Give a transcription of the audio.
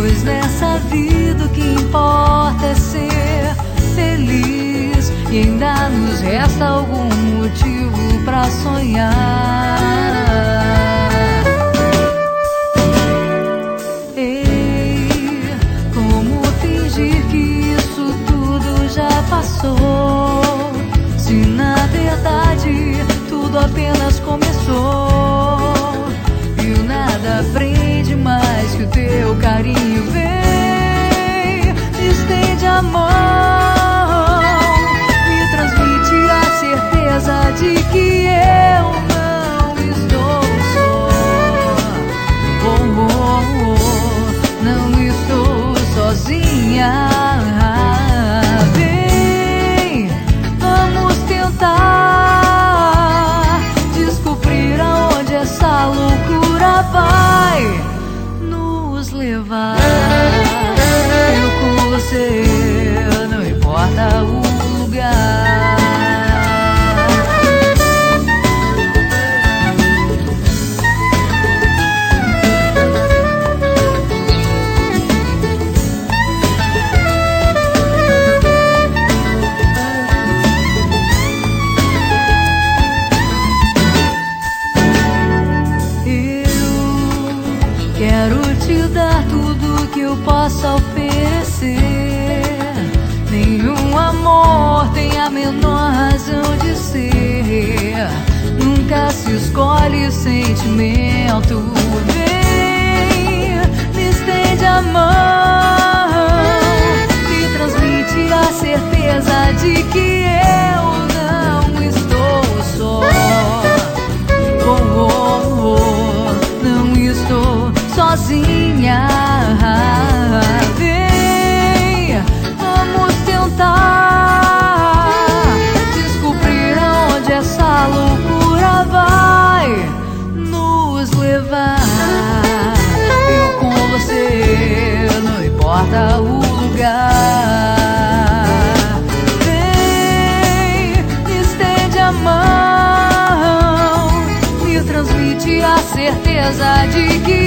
Pois nessa vida o que importa é ser feliz, e ainda nos resta algum motivo pra sonhar. Ei, como fingir que isso tudo já passou, se na verdade tudo apenas começou? E o nada prende mais que o teu carinho. Vem, estende a mão, me transmite a certeza de que eu não estou só. Oh, oh, oh, não estou sozinha. Vem, vamos tentar descobrir aonde essa loucura vai nos levar. Eu com você, não importa o lugar. Quero te dar tudo que eu possa oferecer. Nenhum amor tem a menor razão de ser. Nunca se escolhe sentimento. Vem, me estende a mão, me transmite a certeza de que eu não estou só. Oh, oh, oh, não estou sozinha. Vem, vamos tentar descobrir aonde essa loucura vai nos levar. Eu com você, não importa o lugar. Vem, estende a mão, me transmite a certeza de que